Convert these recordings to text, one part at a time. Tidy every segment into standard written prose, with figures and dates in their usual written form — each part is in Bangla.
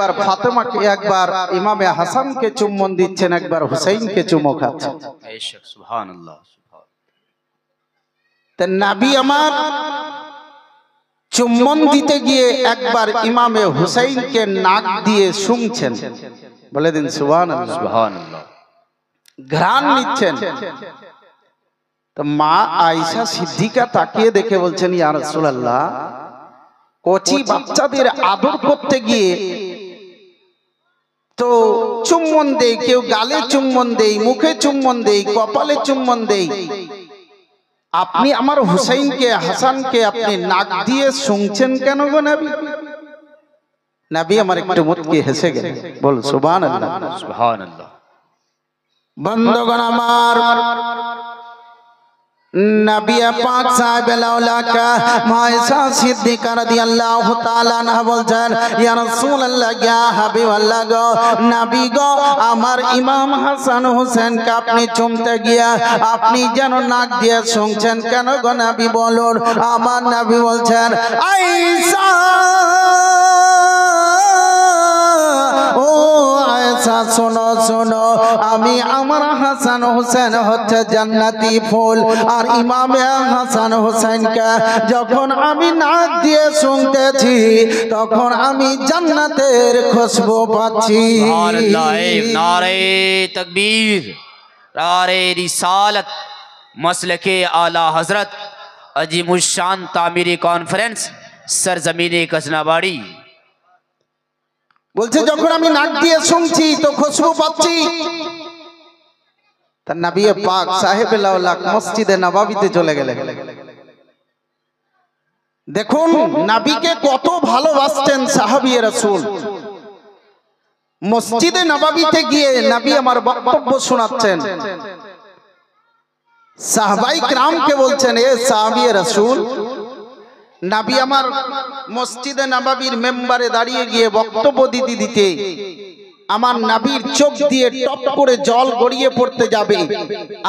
একবার ফাতেমাকে, একবার ইমামে হাসানকে চুম্বন দিচ্ছেন, একবার হুসাইনকে চুমো খাচ্ছেন। সুবহানাল্লাহ। তা নবী আমার চুম্বন দিতে গিয়ে একবার ইমামে হুসাইনকে নাক দিয়ে শুংছেন। বলে দিন সুবহানাল্লাহ। সুবহানাল্লাহ। ঘ্রাণ নিচ্ছেন। তো মা আয়েশা সিদ্দিকা তাকিয়ে দেখে বলছেন, ইয়া রাসূলুল্লাহ, কচি বাচ্চাদের আদর করতে গিয়ে তো চুম্বন দেই, কেউ গালে চুম্বন দেই, মুখে চুম্বন দেই, কপালে চুম্বন দেই, আপনি আমার হুসাইনকে, হাসানকে আপনি নাক দিয়ে শুনছেন কেন গো নবী? নবী আমার একটু মুচকি হেসে গেলেন। বল সুবহানাল্লাহ। সুবহানাল্লাহ। বন্ধুগণ আমার, নবী পাক সাহেবের আওলাকা আয়েশা সিদ্দিকা রাদিয়াল্লাহু তাআলা আনহা বলছেন, ইয়া রাসূলুল্লাহ, ইয়া হাবিবাল্লাহ গো, নবী গো, আমার ইমাম হাসান হোসেনকে আপনি চুমতে গিয়া আপনি যেন নাক দিয়ে শুনছেন কেন গো নবী বলুন। আমার নবী বলছেন, আয়েশা, ও আয়েশা শোনো শোনো, আমি আমার হাসান হোসেন হচ্ছে জান্নাতি ফুল, আর ইমামে হাসান হোসেনকে যখন আমি নাক দিয়ে শুনতেছি তখন আমি জান্নাতের খুশবু পাচ্ছি। সুবহানাল্লাহ। নারে তাকবীর, নারে রিসালত, মসলকে আলা হযরত अजीमुशान तामीरी कॉन्फ्रेंस सरजमीने कसनाबाड़ी। বলছে যখন আমি নাক দিয়ে শুনছি তো খুশবু পাচ্ছি। তার নবী পাক সাহেবের আওলাক মসজিদে নববীতে চলে গেলেন। দেখুন নবীকে কত ভালোবাসতেন সাহাবী রাসূল। মসজিদে নববীতে গিয়ে নবী আমার বক্তব্য শোনাচ্ছেন। সাহাবাই কিরামকে বলছেন, এ সাহাবী রাসূল, নবী আমার মসজিদে নববীর মেম্বারে দাঁড়িয়ে গিয়ে বক্তব্য দিতে দিতে আমার নবীর চোখ দিয়ে টপ করে জল গড়িয়ে পড়তে যাবে,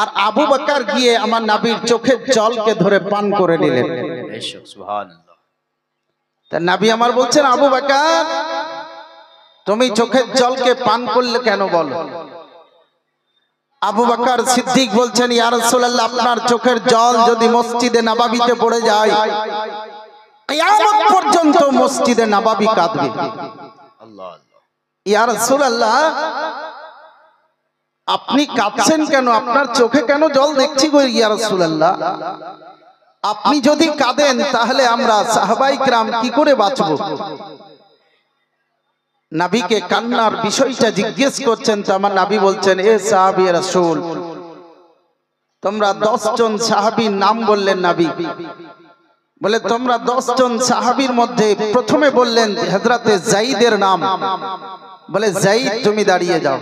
আর আবু বকর গিয়ে আমার নবীর চোখের জলকে ধরে পান করে নিলেন। সুবহানাল্লাহ। তা নবী আমার বলছেন, আবু বকর, তুমি চোখের জলকে পান করলে কেন বলো? আবু বকর সিদ্দিক বলছেন, ইয়া রাসূলুল্লাহ, আপনার চোখের জল যদি মসজিদে নববীতে পড়ে যায় কিয়ামত পর্যন্ত মসজিদে নববী কাঁদবে। আল্লাহ। ইয়া রাসূলুল্লাহ, আপনি কাঁদছেন কেন? আপনার চোখে কেন জল দেখছি গো ইয়া রাসূলুল্লাহ? আপনি যদি কাঁদেন তাহলে আমরা সাহাবায়ে কিরাম কি করে বাঁচবো? নবীকে কান্নার বিষয়টা জিজ্ঞেস করছেন। তো আমার নবী বলছেন, এ সাহাবী রাসূল, তোমরা 10 জন সাহাবীর নাম বললেন। নবী বলে, তোমরা 10 জন সাহাবীর মধ্যে প্রথমে বললেন হযরতে যায়েদের নাম। বলে, যায়েদ তুমি দাঁড়িয়ে যাও।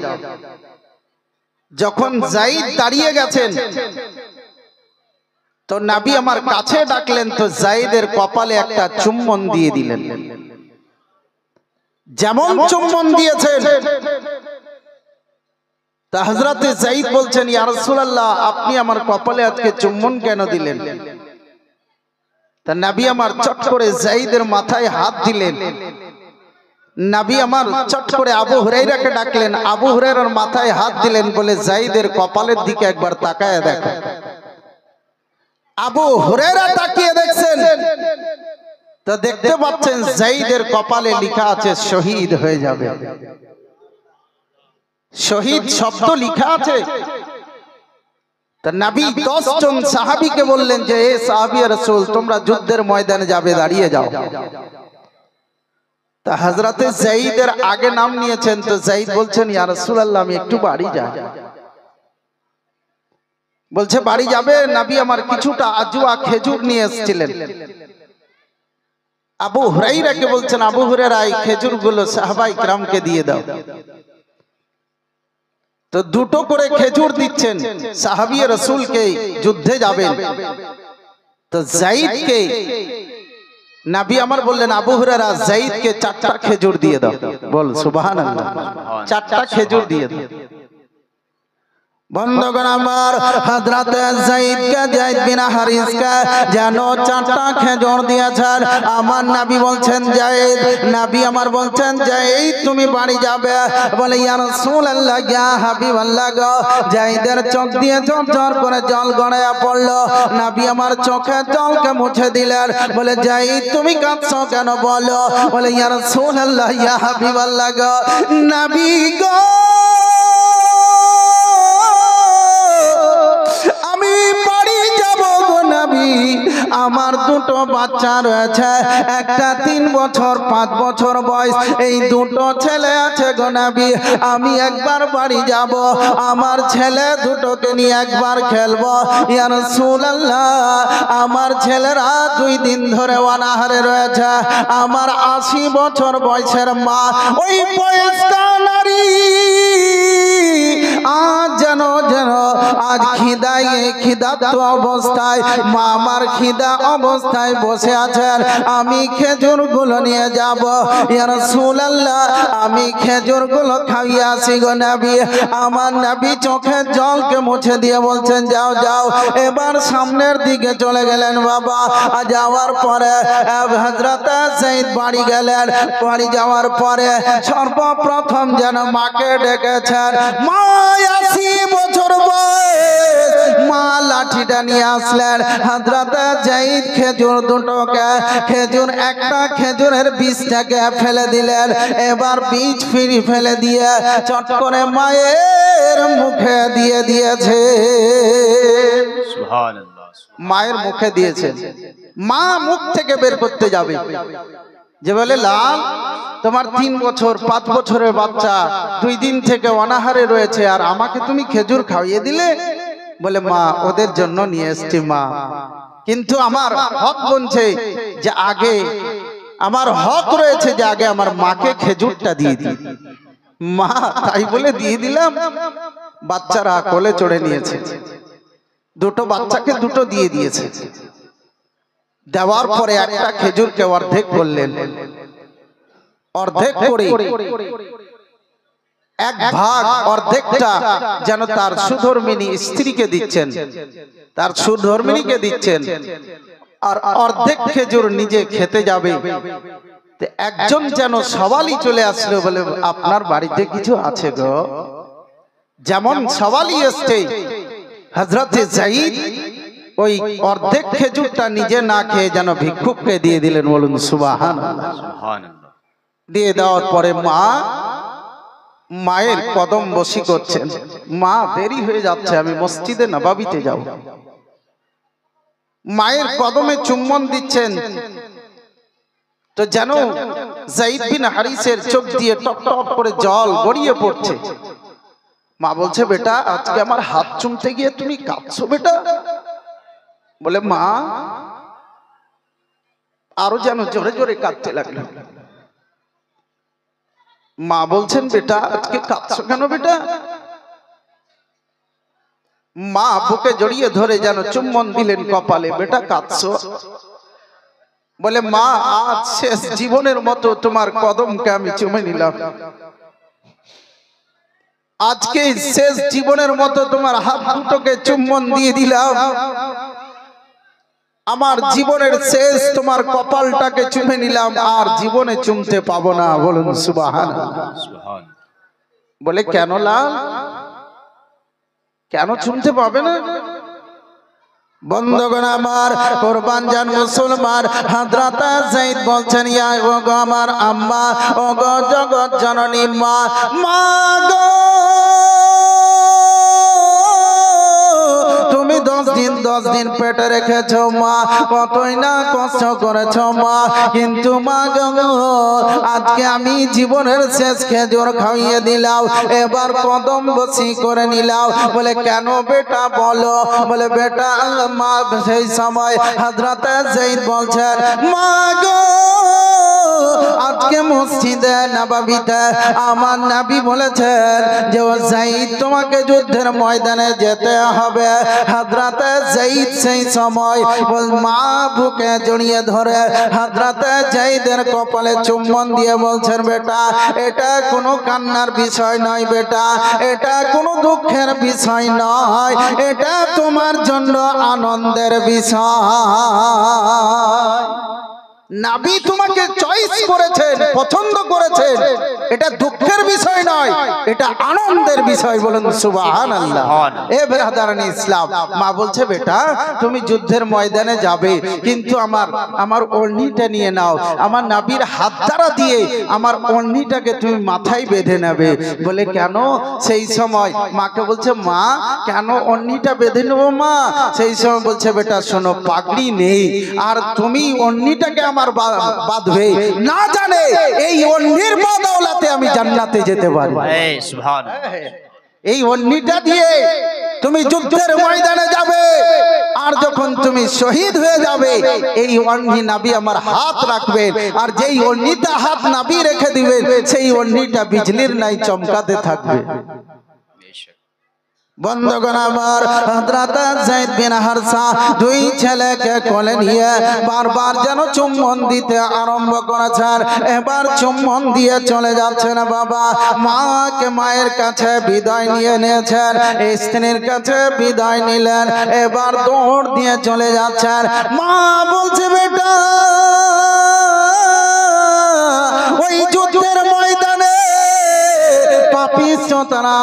যখন যায়েদ দাঁড়িয়ে গেছেন তো নবী আমার কাছে ডাকলেন, তো যায়েদের কপালে একটা চুম্বন দিয়ে দিলেন। যেমন চুম্বন দিয়েছেন, তা হযরতে যায়েদ বলছেন, ইয়া রাসূলুল্লাহ, আপনি আমার কপালে আজকে চুম্বন কেন দিলেন? তা নবী আমার চট করে যায়েদের মাথায় হাত দিলেন। নবী আমার চট করে আবু হুরায়রাকে ডাকলেন, আবু হুরায়রার মাথায় হাত দিলেন, বলে যায়েদের কপালের দিকে একবার তাকায় দেখো। আবু হুরায়রা তাকিয়ে দেখছেন, তো দেখতে পাচ্ছেন যায়েদের কপালে লেখা আছে শহীদ হয়ে যাবে। শহীদ শব্দ লেখা আছে। তা নবী 10 জন সাহাবীকে বললেন যে, এ সাহাবী রাসূল, তোমরা যুদ্ধের ময়দানে যাবে, দাঁড়িয়ে যাও। তা হযরতে যায়েদের আগে নাম নিয়েছেন। তো যায়েদ বলছেন, ইয়া রাসূলুল্লাহ, আমি একটু বাড়ি যাই। বলছে, বাড়ি যাবে? নবী আমার কিছুটা আজওয়া খেজুর নিয়ে এসেছিলেন। আবু হুরায়রাকে বলছেন, আবু হুরায়রা, এই খেজুরগুলো সাহাবায়ে কিরামকে দিয়ে দাও। তো দুটো করে খেজুর দিচ্ছেন। সাহাবী রাসূলকে যুদ্ধে যাবেন। তো যায়েদকে নবী আমার বললেন, আবু হুরায়রা, যায়েদকে 4টা খেজুর দিয়ে দাও। বল সুবহানাল্লাহ। 4টা খেজুর দিয়ে দাও। বন্ধুগণ আমার, হযরতে যায়েদ বিন হারিসকে যেন 4টা খেজুর দিয়েছেন। আমার নবী বলছেন যায়েদ, নবী আমার বলছেন যায়েদ তুমি বাড়ি যাবে। বলে ইয়া রাসূলুল্লাহ ইয়া হাবিবাল্লাহ গো। যায়েদের চোখ দিয়ে ঝরঝর করে জল গড়াইয়া পড়লো। নবী আমার চোখের জলকে মুছে দিলেন। বলে যায়েদ তুমি কাঁদছো কেন বলো? বলে ইয়া রাসূলুল্লাহ ইয়া হাবিবাল্লাহ গো, নবী গো আমি বাড়ি যাব গো নবী, আমার দুটো বাচ্চা রয়েছে, একটা 3 বছর 5 বছর বয়স, এই দুটো ছেলে আছে গো নবী। আমি একবার বাড়ি যাব, আমার ছেলে দুটোকে নিয়ে একবার খেলবো। ইয়া রাসূলুল্লাহ আমার ছেলেরা 2 দিন ধরে অনাহারে রয়েছে। আমার 80 বছর বয়সের মা, ওই বয়স্কা নারী আজ যেন আজ খিদার্ত অবস্থায় মা আমার খিদা অবস্থায় বসে আছেন। আমি খেজুর গুলো নিয়ে যাব। ইয়া রাসূলুল্লাহ আমি খেজুর গুলো খাইয়ে আসি গো নবী। আমার নবী চোখের জলকে মুছে দিয়ে বলছেন যাও যাও। এবার সামনের দিকে চলে গেলেন বাবা। যাওয়ার পরে হযরতে যায়েদ বাড়ি গেলেন। বাড়ি যাওয়ার পরে সর্বপ্রথম যেন মাকে ডেকেছেন। মা 80 বছর বয়স, মা লাঠিটা নিয়ে আসলেন। হযরতে যায়েদ খেজুর দুটোকে, খেজুর একটা খেজুরের বীজটাকে ফেলে দিলেন। এবার বীজ ফেলে দিয়ে চট করে মায়ের মুখে দিয়ে দিয়েছে। সুবহানাল্লাহ। মায়ের মুখে দিয়েছেন। মা মুখ থেকে বের করতে যাবে, যে বলে লাল তোমার 3 বছর 5 বছরের বাচ্চা 2 দিন থেকে অনাহারে রয়েছে, আর আমাকে তুমি খেজুর খাইয়ে দিলে। বলে মা ওদের জন্য নিয়ে এসেছি মা, কিন্তু আমার হক বলছে যে আগে আমার হক রয়েছে যে আগে আমার মাকে খেজুরটা দিয়ে দিই। মা তাই বলে দিয়ে দিলাম। বাচ্চারা কোলে চড়ে নিয়েছে, দুটো বাচ্চাকে দুটো দিয়ে দিয়েছে। দেওয়ার পরে একটা খেজুরকে অর্ধেক করলেন। অর্ধেক করে এক ভাগ অর্ধেকটা যেন তার সুধর্মিনী স্ত্রীকে দিচ্ছেন, তার সুধর্মিনীকে দিচ্ছেন, আর অর্ধেক খেজুর নিজে খেতে যাবে। একজন যেন সওয়ালি চলে আসলো, বলে আপনার বাড়িতে কিছু আছে গো? যেমন সওয়ালি এসছে, হযরতে যায়েদ ওই অর্ধেক খেজুরটা নিজে না খেয়ে যেন ভিক্ষুককে দিয়ে দিলেন। বলুন সুবহানাল্লাহ। সুবহানাল্লাহ। দিয়ে দেওয়ার পরে মায়ের কদম বসি করছেন। মা দেরি হয়ে যাচ্ছে, আমি মসজিদে নববীতে যাব। মায়ের কদমে চুম্বন দিচ্ছেন। তো যেন যায়েদ বিন হারিসের চোখ দিয়ে টপ টপ করে জল গড়িয়ে পড়ছে। মা বলছে বেটা আজকে আমার হাত চুমতে গিয়ে তুমি কাঁদছো বেটা? বলে মা, আরো যেন জোরে জোরে কাঁদতে লাগলো। মা বলছেন বেটা আজকে কাঁদছো কেন বেটা? মা বুকে জড়িয়ে ধরে যেন চুম্বন দিলেন কপালে। বেটা কাঁদছো? বলে মা আজ শেষ জীবনের মতো তোমার কদমকে আমি চুমে নিলাম। আজকে শেষ জীবনের মতো তোমার হাত দুটোকে চুম্বন দিয়ে দিলাম। আমার জীবনের শেষ তোমার কপালটাকে চুমে নিলাম, আর জীবনে চুমতে পাবো না। বলুন সুবহানাল্লাহ। বলে কেন লাল, কেন চুমতে পাবে না? বন্ধুগণ আমার, কুরবান জান মুসলমান, হযরতে যায়েদ বলছেন ইয়া গো আমার আম্মা, ও গো জগৎ জননী মা, মা গো তুমি 10 দিন পেটে রেখেছো মা, কতই না কষ্ট করেছো মা, কিন্তু মা গো আজকে আমি জীবনের শেষ খেজুর খাইয়ে দিলাম, এবার কদম বসি করে নিলাম। বলে কেন বেটা বলো? বলে বেটা মা সেই সময় হযরতে যায়েদ বলছেন মা গো আজকে মসজিদে নববীতে আমার নবী বলেছেন যে ও যায়েদ তোমাকে যুদ্ধের ময়দানে যেতে হবে। হযরতে যায়েদ সেই সময় মা বুকে জড়িয়ে ধরে হযরতে যায়েদের কপালে চুম্বন দিয়ে বলছেন বেটা এটা কোনো কান্নার বিষয় নয় বেটা, এটা কোনো দুঃখের বিষয় নয়, এটা তোমার জন্য আনন্দের বিষয়। নবী তোমাকে চয়েস করেছেন, পছন্দ করেছেন, এটা দুঃখের বিষয় নয়, এটা আনন্দের বিষয়। বলেন সুবহানাল্লাহ। এ ব্রাদারানি ইসলাম, মা বলছে বেটা তুমি যুদ্ধের ময়দানে যাবে কিন্তু আমার ওড়নিটা নিয়ে নাও। আমার নবীর হাত দ্বারা দিয়ে আমার ওড়নিটাকে তুমি মাথায় বেঁধে নেবে। বলে কেন? সেই সময় মাকে বলছে মা কেন ওড়নিটা বেঁধে নেবো মা? সেই সময় বলছে বেটা শোনো পাগড়ি নেই আর তুমি ওড়নিটাকে আমার বাঁধবে, না জানে এই ওড়নির বদৌলতে আমি জান্নাতে যেতে পারি। এই ওড়নিটা দিয়ে তুমি যুদ্ধের ময়দানে যাবে আর যখন তুমি শহীদ হয়ে যাবে এই ওড়নি নবী আমার হাত রাখবেন আর যেই ওড়নিটা হাত নবী রেখে দিবেন সেই ওড়নিটা বিজলির নাই চমকাতে থাকবে। বন্ধুগণ আমার হযরত যায়েদ বিন হারসা দুই ছেলেকে কোলে নিয়ে বারবার যেন চুম্বন দিতে আরম্ভ করেছেন। এবার চুম্বন দিয়ে চলে যাচ্ছেন বাবা। মাকে মায়ের কাছে বিদায় নিয়ে নিয়েছেন, স্ত্রীর কাছে বিদায় নিলেন, এবার দৌড় দিয়ে চলে যাচ্ছেন। মা বলছে বেটা ওই যুদ্ধের ময়দানে পাপিষ্ঠতারা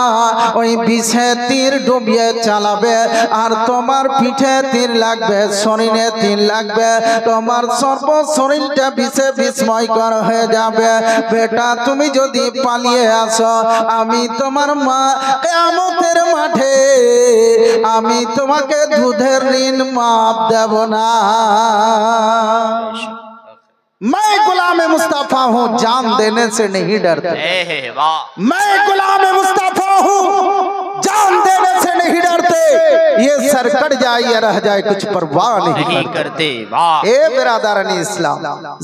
ওই বিষে তীর ডুবিয়ে চালাবে আর তোমার পিঠে তীর লাগবে, শরীরে তীর লাগবে, তোমার সর্ব শরীরটা বিষে বিস্ময়কর হয়ে যাবে। বেটা তুমি যদি পালিয়ে আসো আমি তোমার মা কিয়ামতের মাঠে আমি তোমাকে দুধের ঋণ মাপ দেব না। मैं गुलाम मुस्तफा हूँ जान देने से नहीं डरते, मैं गुलाम मुस्तफा हूँ जान देने से नहीं डरते, ये सर कट जाए या रह जाए कुछ परवाह नहीं करते। ए बिरादरानी इस्लाम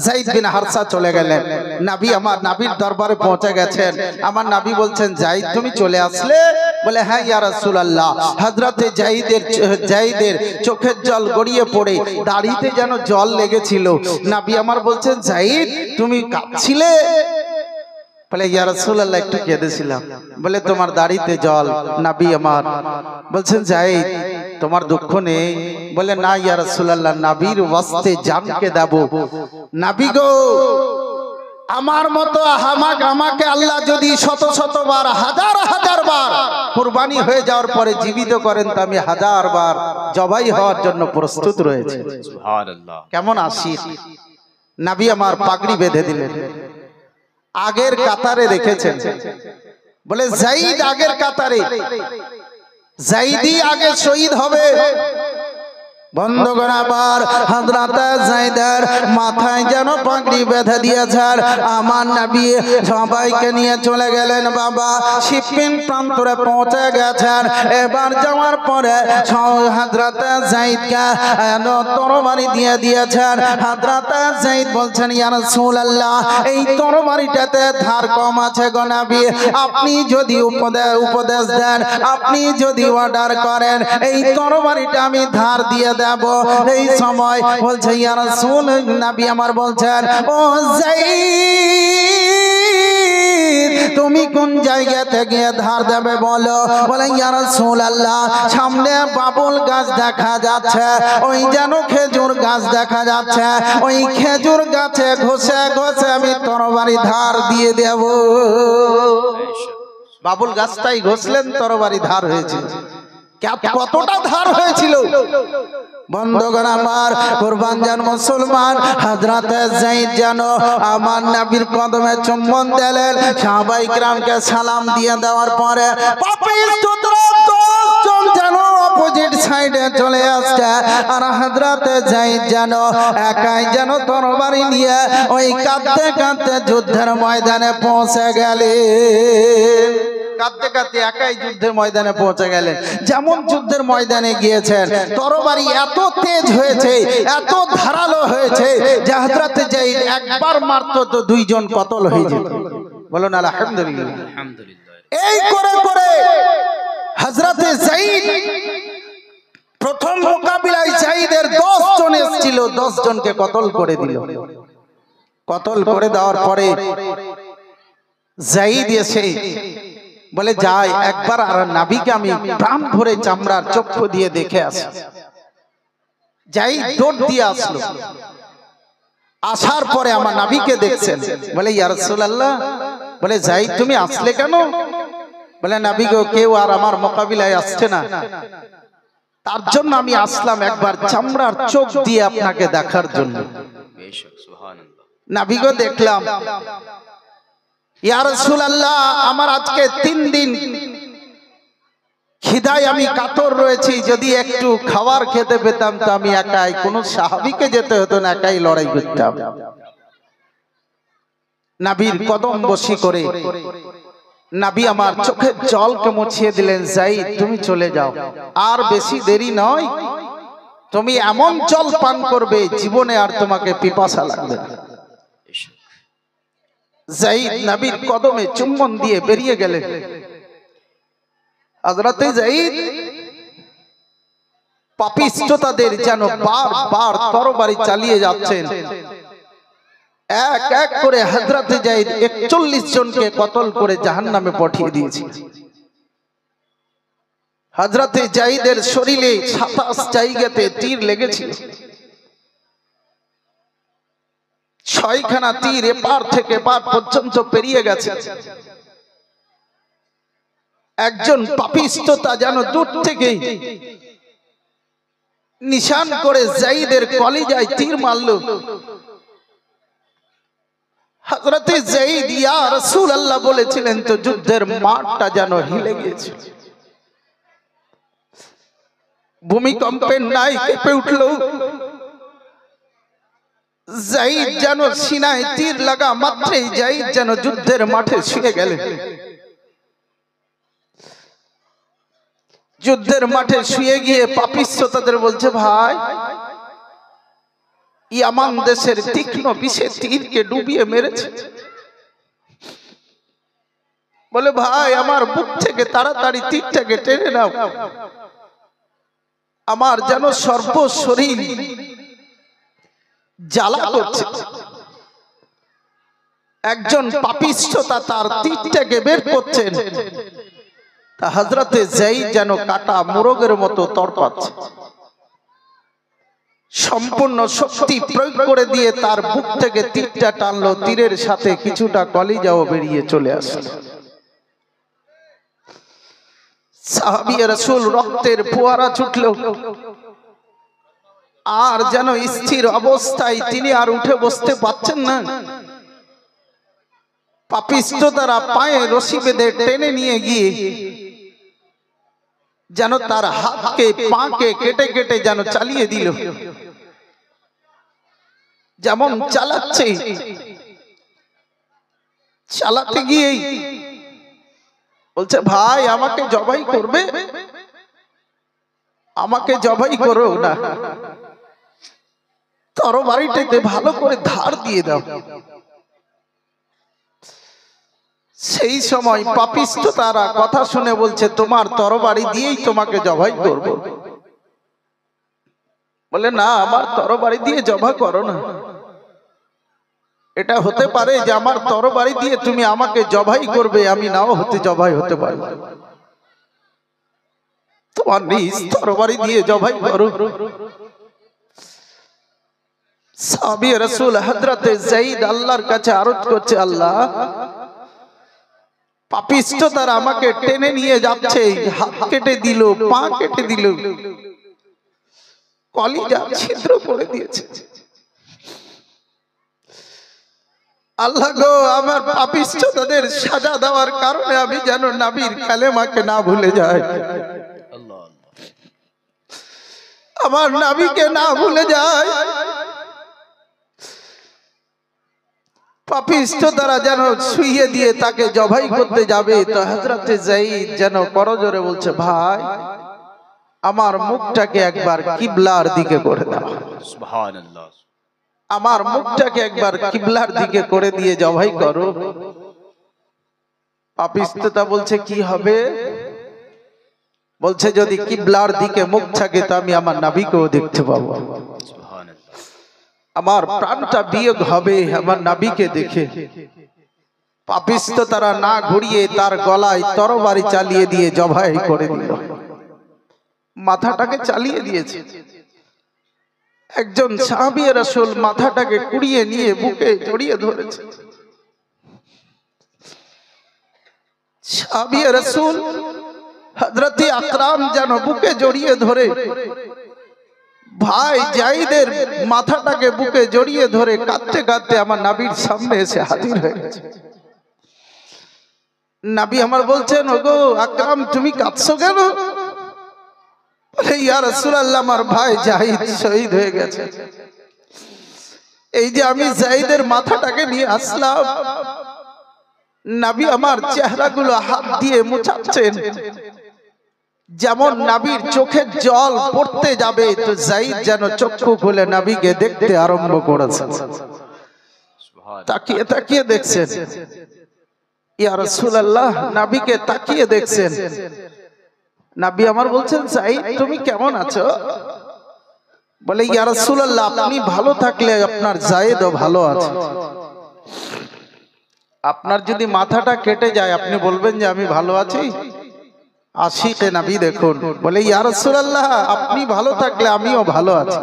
যায়েদ বিন হারসা চলে গেলেন। নবী আমার নবীর দরবারে পৌঁছে গেছেন। আমার নবী বলছেন যায়েদ তুমি চলে আসলে? বলে হ্যাঁ ইয়া রাসূলুল্লাহ। হযরতে যায়েদের চোখের জল গড়িয়ে পড়ে দাড়িতে যেন জল লেগেছিল। নবী আমার বলছেন যায়েদ তুমি কাঁদছিলে? বলে ইয়া রাসূলুল্লাহ একটু কেঁদেছিলাম। বলে তোমার দাড়িতে জল? নবী আমার বলছেন যায়েদ তোমার দুঃখ নেই? বলে না ইয়া রাসূলুল্লাহ নবীর ওয়াস্তে জানকে দেব। নবী গো আমার মতো আমাকে আল্লাহ যদি শত শতবার হাজার হাজার বার কুরবানি হয়ে যাওয়ার পরে জীবিত করেন তো আমি হাজার বার জবাই হওয়ার জন্য প্রস্তুত রয়েছে। সুবহানাল্লাহ। কেমন আশিক। নবী আমার পাগড়ি বেঁধে দিলেন, আগের কাতারে রেখেছেন। বলে যায়েদ আগের কাতারে, যায়েদই আগে শহীদ হবে। বন্ধুগণ আবার হযরত যায়েদের মাথায় যেন পাগড়ি বেঁধে দিয়েছেন। আমার নবী সবাইকে নিয়ে চলে গেলেন বাবা। শিপিং প্রান্তরে পৌঁছে গেছেন। এবার যাওয়ার পরে হযরত যায়েদকে তরবারি দিয়ে দিয়েছেন। হযরত যায়েদ বলছেন ইয়া রাসূলুল্লাহ এই তরবারিটাতে ধার কম আছে গো নবী, আপনি যদি উপদেশ দেন, আপনি যদি অর্ডার করেন এই তরবারিটা আমি ধার দিয়ে দেব। এই সময় বলছে ইয়া রাসূল, নবী আমার বলছেন ও যায়েদ তুমি কোন জায়গাতে গিয়ে ধার দেবে বলো? বলে ইয়া রাসূলুল্লাহ সামনে বাবুল গাছ দেখা যাচ্ছে, ওই যেন খেজুর গাছ দেখা যাচ্ছে, ওই খেজুর গাছে ঘষে ঘষে আমি তরবারি ধার দিয়ে দেব। বাবুল গাছটাই ঘষলেন, তরবারি ধার হয়েছে। কতটা ধার হয়েছিল বন্ধুগণ আমার। কুরবান জান মুসলমান হযরত যায়েদ যেন আমার নবীর কদমে চুম্বন দিলেন। সাহাবায়ে কিরামকে সালাম দিয়ে দেওয়ার পরে পাপিষ্ঠরা 10 জন যেন অপোজিট সাইডে চলে আসছে আর হযরত যায়েদ যেন একাই যেন তরবারি নিয়ে ওই কাঁদতে কাঁদতে যুদ্ধের ময়দানে পৌঁছে গেলেন। কাঁদতে কাঁদতে একাই যুদ্ধের ময়দানে পৌঁছে গেলেন। যেমন যুদ্ধের ময়দানে গিয়েছেন, তরবারি এত তেজ হয়েছে, এত ধারালো হয়েছে যে হযরতে যায়েদ একবার মারতো তো দুইজন কতল হয়ে যেত। বলুন আলহামদুলিল্লাহ। আলহামদুলিল্লাহ। এই করে করে হযরতে যায়েদ প্রথম মোকাবিলায় যায়েদের 10 জন এসেছিল, 10 জনকে কতল করে দিল। কতল করে দেওয়ার পরে যায়েদ এসে বলে, যাই একবার আর নবীকে আমি প্রাণ ভরে চামড়ার চক্ষু দিয়ে দেখে আসি। যায়েদ দৌড় দিয়ে আসলো। আসার পরে আমার নবীকে দেখছেন, বলে ইয়া রাসূলুল্লাহ, বলে যায়েদ তুমি আসলে কেন? বলে নবী গো, কেউ আর আমার মোকাবিলায় আসছে না, তার জন্য আমি আসলাম একবার চামড়ার চোখ দিয়ে আপনাকে দেখার জন্য। বেশক সুবহানাল্লাহ। নবী গো দেখলাম। ইয়া রাসূলুল্লাহ, আমার আজকে 3 দিন খিদায় আমি কাতর রয়েছি, যদি একটু খাবার খেতে পেতাম তো আমি একাই, কোন সাহাবীকে যেতে হতো না, একাই লড়াই করতাম। নবীর কদম বসি করে নবী আমার চোখের জলকে মুছিয়ে দিলেন, যায়েদ তুমি চলে যাও, আর বেশি দেরি নয়, তুমি এমন জল পান করবে জীবনে আর তোমাকে পিপাসা লাগবে না। যায়েদ নবীর কদমে চুম্বন দিয়ে বেরিয়ে গেলেন। হযরতে যায়েদ পাপিষ্ঠতাদের যেন বারবার তরবারি চালিয়ে যাচ্ছেন। এক এক করে হযরতে যায়েদ 41 জনকে কতল করে জাহান্নামে পাঠিয়ে দিয়েছে। হযরতে যায়েদের শরীরে 27 জায়গাতে তীর লেগেছিল। 6খানা তীর এপার থেকে এপার পর্যন্ত পেরিয়ে গেছে। একজন পাপিষ্ঠতা যেন দূর থেকে নিশান করে যায়েদের কলিজায় তীর মারলো। হযরতে যায়েদ ইয়া রাসূলুল্লাহ বলেছিলেন তো যুদ্ধের মাঠটা যেন হিলে গিয়েছে, ভূমিকম্পের ন্যায় কেঁপে উঠলো। যায়েদ যেন সিনায় তীর লাগা মাত্রই যায়েদ যেন যুদ্ধের মাঠে শুয়ে গেলেন। যুদ্ধের মাঠে শুয়ে গিয়ে পাপিষ্ঠতাদের বলছে, ভাই ইয়ামান দেশের তীক্ষ্ণ বিষে তীরকে ডুবিয়ে মেরেছে। বলে ভাই আমার বুক থেকে তাড়াতাড়ি তীরটাকে টেনে নাও, আমার যেন সর্ব শরীর জ্বালা করছে। একজন পাপিষ্ঠতা তার তীরটাকে বের করছেন, তা হযরতে যায়েদ যেন কাটা মোরগের মতো তড়পাচ্ছে। সম্পূর্ণ শক্তি প্রয়োগ করে দিয়ে তার বুক থেকে তীরটা টানলো, তীরের সাথে কিছুটা কলিজাও বেরিয়ে চলে আসলো। সাহাবী রাসূল রক্তের ফোয়ারা ছুটলো, আর যেন স্থির অবস্থায় তিনি আর উঠে বসতে পারছেন না। পাপিষ্ঠতারা পায়ে রশি বেঁধে টেনে নিয়ে গিয়ে যেন তার হাতকে পাকে কেটে কেটে যেন চালিয়ে দিল। যেমন চালাচ্ছে, চালাতে গিয়ে বলছে ভাই আমাকে জবাই করবে, আমাকে জবাই করো না, তরবারিটাতে ভালো করে ধার দিয়ে দাও। সেই সময় পাপিষ্ঠতারা কথা শুনে বলছে, তোমার তরবারি দিয়েই তোমাকে জবাই করব। বলে না, আমার তরবারি দিয়ে জবাই করো না। এটা হতে পারে যে আমার তরবারি দিয়ে তুমি আমাকে জবাই করবে, আমি নাও হতে জবাই হতে পারি, তোমার নিজ তরবারি দিয়ে জবাই করো। সাহাবী রাসূল হযরতে যায়েদ আল্লাহর কাছে আরজ করছে, আল্লাহ পাপিষ্ঠতারা আমাকে টেনে নিয়ে যাচ্ছে, হাত কেটে দিল, পা কেটে দিল, কলিজা ছিদ্র করে দিয়েছে। আল্লাহ গো, আমার পাপিষ্ঠতাদের সাজা দেওয়ার কারণে আমি যেন নবীর কালেমাকে না ভুলে যাই, আমার নবীকে না ভুলে যাই। পাপিষ্ঠ তারা যেন শুইয়ে দিয়ে তাকে জবাই করতে যাবে, তো হযরতে যায়েদ যেন করজোরে বলছে, ভাই আমার মুখটাকে একবার কিবলার দিকে করে দাও, সুবহানাল্লাহ। আমার মুখটাকে একবার কিবলার দিকে করে দিয়ে জবাই করো। পাপিষ্ঠতা বলছে কি হবে? বলছে যদি কিবলার দিকে মুখ থাকে তো আমি আমার নবীকেও দেখতে পাবো, সুবহানাল্লাহ। আমার প্রাণটা বিয়োগ হবে আমার নবীকে দেখে। পাপিষ্ঠ তারা না ঘুরিয়ে তার গলায় তরবারি চালিয়ে দিয়ে জবাই করে দিল, মাথাটাকে চালিয়ে দিয়েছে। একজন সাহাবী রাসূল মাথাটাকে কুড়িয়ে নিয়ে বুকে জড়িয়ে ধরেছে। সাহাবী রাসূল হযরতে আকরাম যেন বুকে জড়িয়ে ধরে ভাই যায়েদের মাথাটাকে বুকে জড়িয়ে ধরে কাঁদতে কাঁদতে আমার নবীর সামনে এসে হাজির হয়ে গেছে। নবী আমার বলছেন, ওগো আকরাম তুমি কাঁদছো কেন? বলে, ইয়া রাসূলুল্লাহ আমার ভাই যায়েদ শহীদ হয়ে গেছে, এই যে আমি যায়েদের মাথাটাকে নিয়ে আসলাম। নবী আমার চেহারাগুলো হাত দিয়ে মুছাচ্ছেন, যেমন নবীর চোখের জল পড়তে যাবে তো যায়েদ যেন চক্ষু খুলে নবীকে দেখতে আরম্ভ করেছে। তাকিয়ে তাকিয়ে দেখছেন, ইয়া রাসূলুল্লাহ নবীকে তাকিয়ে দেখছেন। নবী আমার বলছেন, যায়েদ তুমি কেমন আছো? বলে, ইয়া রাসূলুল্লাহ আপনি ভালো থাকলে আপনার যায়েদও ভালো আছে। আপনার যদি মাথাটা কেটে যায় আপনি বলবেন যে আমি ভালো আছি? আশিকে নবী দেখুন, বলে, ইয়া রাসূলুল্লাহ আপনি ভালো থাকলে আমিও ভালো আছি।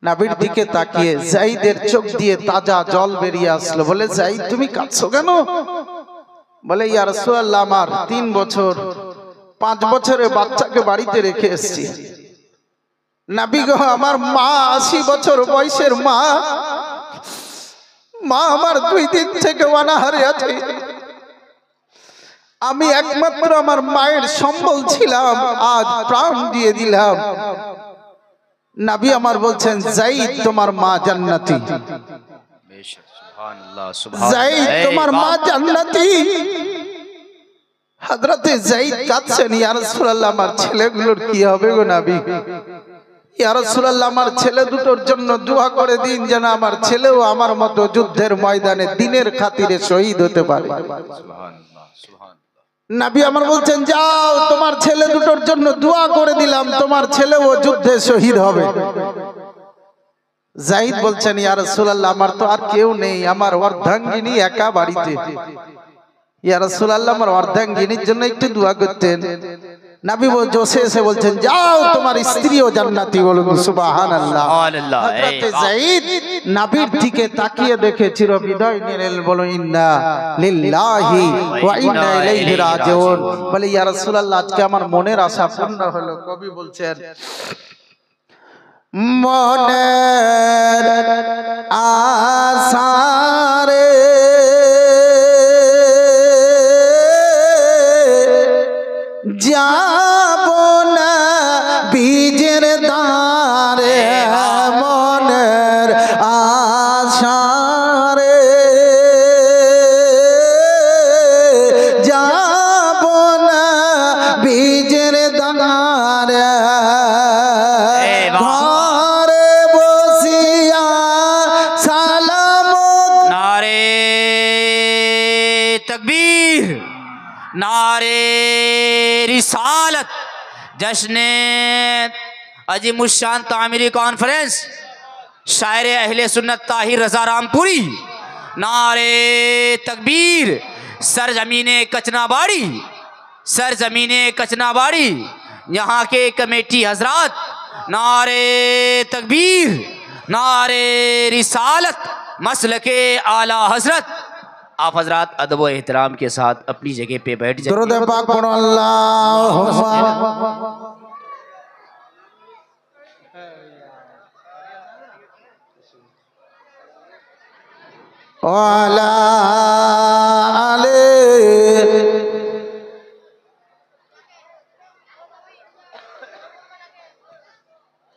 নবীর দিকে তাকিয়ে যায়েদের চোখ দিয়ে তাজা জল বেরিয়ে আসলো। বলে, যায়েদ তুমি কাঁদছো কেন? বলে, ইয়া রাসূলুল্লাহ আমার 3 বছর 5 বছরের বাচ্চাকে বাড়িতে রেখে এসেছি। নবী গো আমার মা 80 বছর বয়সের মা আমার 2 দিন থেকে অনাহারে আছে। আমি একমাত্র আমার মায়ের সম্বল ছিলাম, আজ প্রাণ দিয়ে দিলাম। নবী আমার বলছেন, যায়েদ তোমার মা জান্নাতি, বেশক সুবহানাল্লাহ সুবহানাল্লাহ। যায়েদ তোমার মা জান্নাতি। হযরতে যায়েদ কাঁদছেন, ইয়া রাসূলুল্লাহ আমার ছেলেগুলোর কি হবে গো নবী? ইয়া রাসূলুল্লাহ আমার ছেলে দুটোর জন্য দোয়া করে দিন যেন আমার ছেলেও আমার মতো যুদ্ধের ময়দানে দ্বীনের খাতিরে শহীদ হতে পারে। সুবহানাল্লাহ সুবহানাল্লাহ। নবী আমার বলছেন, যাও তোমার ছেলে দুটোর জন্য দোয়া করে দিলাম, তোমার ছেলেও যুদ্ধে শহীদ হবে। যায়েদ বলছেন, ইয়া রাসূলুল্লাহ আমার তো আর কেউ নেই, আমার অর্ধাঙ্গিনী একা বাড়িতে। ইয়া রাসূলুল্লাহ আমার অর্ধাঙ্গিনীর জন্য একটু দোয়া করতেন। নবী জোসে এসে বলছেন, যাও তোমার স্ত্রীও জান্নাতি। বলুন সুবহানাল্লাহ। সুবহানাল্লাহ। হযরতে যায়েদ নবীর দিকে তাকিয়ে দেখে চিরবিদায় নিলেন। বলো, ইন্না লিল্লাহি ওয়া ইন্না ইলাইহি রাজিউন। বলে, ইয়া রাসূলুল্লাহ আজকে আমার মনের আশা পূর্ণ হলো। কবি বলছেন, মনের আশারে যাব না বীজের দ্বারে, মনের আশারে যাব না বীজের দ্বারে, ঘরে বসিয়া সালাম। नारे तकबीर, नारे रिसालत, जश्न अजीमुशान तामीरी कॉन्फ्रेंस, शायर अहले सुन्नत ताहिर रजा रामपुरी। नारे तकबीर, सरजमीने कचनाबाड़ी, सरजमीने कचनाबाड़ी, यहाँ के कमेटी हजरात। नारे तकबीर, नारे रिसालत, मसलके आला हजरत। आप हजरात अदब व एहतराम के साथ अपनी जगह पे बैठ जाए। दुरूद पाक पढ़ो। अल्लाहुम्मा वाला आले।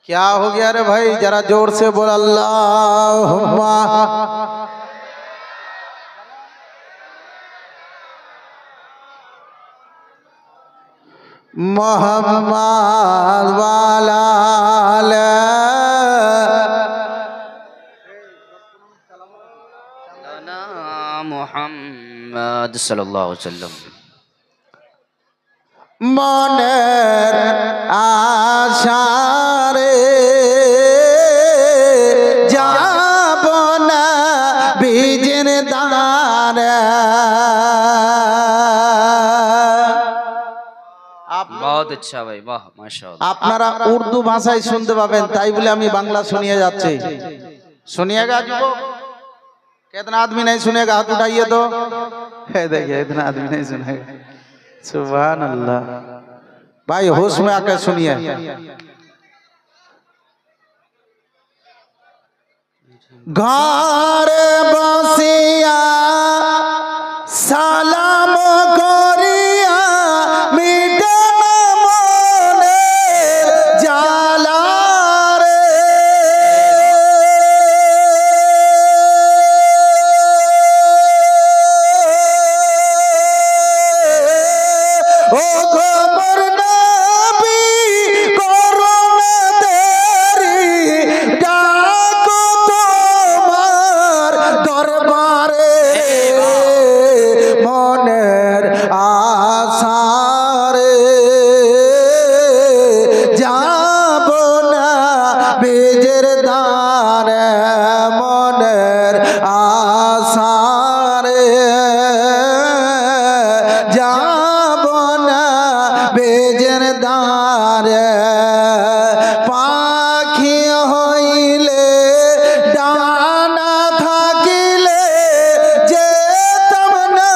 क्या हो गया रे भाई, जरा जोर से बोल अल्लाहुम्मा। মোহাম্মদ ওয়ালা আলে মোহাম্মদ সাল্লাল্লাহু আলাইহি ওয়াসাল্লাম। মনের আশারে যাব না বীজের দারে। बहुत अच्छा भाई, वाह माशाअल्लाह। আপনারা উর্দু ভাষায় শুনতে পাবেন, তাই বলে আমি বাংলা শুনিয়ে যাচ্ছি। सुनिएगा जुबो, कितना आदमी नहीं सुनेगा हाथ उठाइए तो। है देखिए इतना आदमी नहीं सुनेगा। सुभान अल्लाह। भाई होश में आकर सुनिए। घर बसिया सालाम करिया मिटे ना मने जाला रे। ओ खबर नबी करना तेरी डाको তোমার দরবারে মনের আশারে যাব না বীজের দারে। মনের আশারে যাব না বীজের দারে। পাখি হইলে ডানা থাকিলে যেতাম না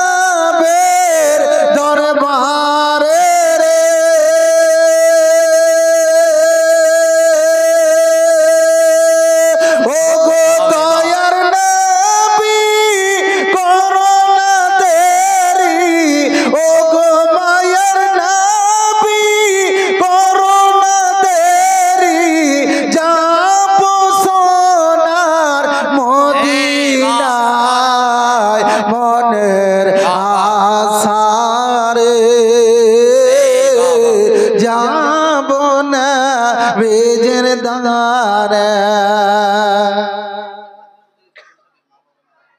বের দরবারে রে। ও গো দয়ার নবী করোনা তেরি, ও গো মায়ার নবী করোনা তেরি। যাব সোনার মদিনায় মনের আশারে যাব না বীজের দারে।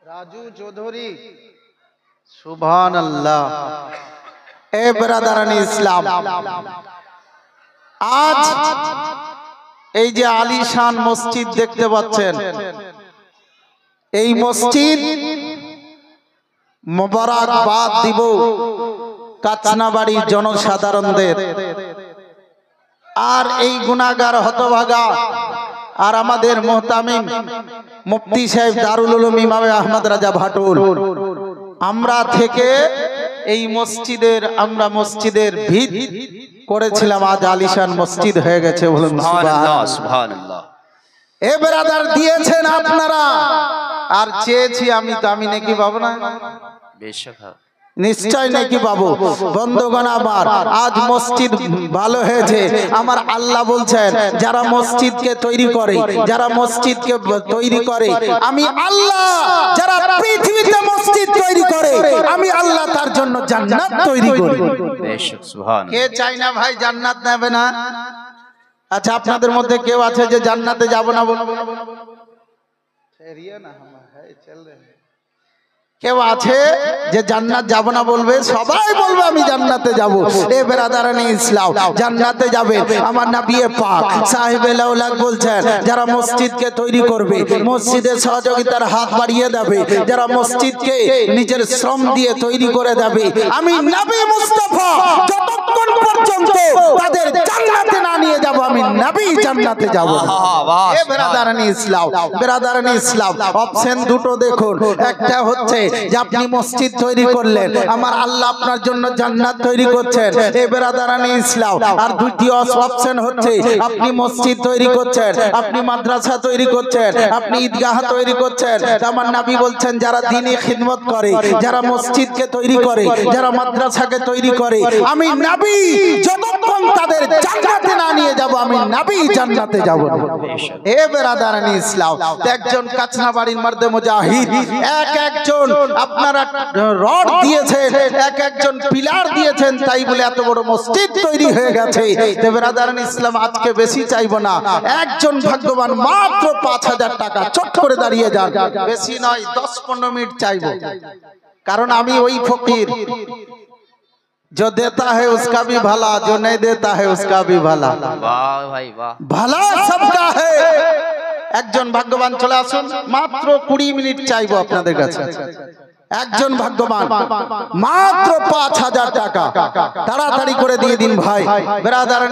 রাজু চৌধুরী, সুবহান আল্লাহ। এ ব্রাদারানি ইসলাম, আজ এই যে আলিশান মসজিদ দেখতে পাচ্ছেন, এই মসজিদ মোবারকবাদ দিব কাচনাবাড়ি জনসাধারণদের। আর এই গুনাহগার হতভাগা আর আমাদের মুহতামিম মুফতি সাহেব দারুল উলুম ইমাম আহমদ রাজা ভাটুল, আমরা থেকে এই মসজিদের আমরা মসজিদের ভিত করেছিলাম, আজ আলিশান মসজিদ হয়ে গেছে। বলুন সুবহানাল্লাহ, সুবহানাল্লাহ। এ ব্রাদার দিয়েছেন আপনারা, আর চেয়েছি আমি, তো আমি নাকি পাবো না? বেশক নিশ্চয় নাকি পাবো। বন্ধুগণ আমার, আজ মসজিদ ভালো হয়েছে। আমার আল্লাহ বলছেন যারা মসজিদকে তৈরি করে, যারা মসজিদকে তৈরি করে, আমি আল্লাহ যারা পৃথিবীতে মসজিদ তৈরি করে, আমি আল্লাহ তার জন্য জান্নাত তৈরি করি। বেশক সুবহান। কে চাই না ভাই জান্নাত নেবে না? আচ্ছা, আপনাদের মধ্যে কেউ আছে যে জান্নাতে যাব না বলবো? কেউ আছে যে জান্নাত যাব না বলবে? সবাই বলবে আমি জান্নাতে যাব। এ ব্রাদারানি ইসলাম, জান্নাতে যাবে। আমার নবী পাক সাহেবে লাউলাক বলছেন যারা মসজিদকে তৈরি করবে, মসজিদের সহযোগিতার হাত বাড়িয়ে দেবে, যারা মসজিদকে নিজের শ্রম দিয়ে তৈরি করে দেবে, আমি নবী মুস্তাফা যতক্ষণ পর্যন্ত তাদের জান্নাতে না নিয়ে যাব, আমি নবী জান্নাতে যাব। এ ব্রাদারানি ইসলাম, ব্রাদারানি ইসলাম, অপশন দুটো দেখুন। একটা হচ্ছে যে আপনি মসজিদ তৈরি করলেন, আমার আল্লাহ আপনার জন্য জান্নাত তৈরি করছেন। এই ব্রাদারানি ইসলাম। আর দ্বিতীয় অপশন হচ্ছে আপনি মসজিদ তৈরি করছেন, আপনি মাদ্রাসা তৈরি করছেন, আপনি ঈদগাহ তৈরি করছেন। আমার নবী বলছেন যারা দ্বীনি খিদমত করে, যারা মসজিদকে তৈরি করে, যারা মাদ্রাসাকে তৈরি করে, আমি নবী যতক্ষণ তাদের জান্নাতে না নিয়ে যাব আমি নবী জান্নাতে যাব না। এ বেরাদারানি ইসলাম, একজন কাচনাবাড়ির মর্দে মুজাহিদ একজন আপনারা রড দিয়েছেন, একজন পিলার দিয়েছেন, তাই বলে এত বড় মসজিদ তৈরি হয়ে গেছে। তো বেরাদারানি ইসলাম আজকে বেশি চাইবো না, একজন ভাগ্যবান মাত্র 5000 টাকা চট করে দাঁড়িয়ে যান, বেশি নয় 10-15 মিনিট চাইবো, কারণ আমি ওই ফকির, जो देता है उसका भी भला, जो नहीं देता है उसका भी भला। वाह भाई वाह, भला सबका है। একজন ভাগ্যবান চলে আসুন, মাত্র 20 মিনিট চাইবো আপনাদের কাছে। একজন ভাগ্যবান মাত্র 5000 টাকা তাড়াতাড়ি করে দিয়ে দিন ভাই। বেরাদার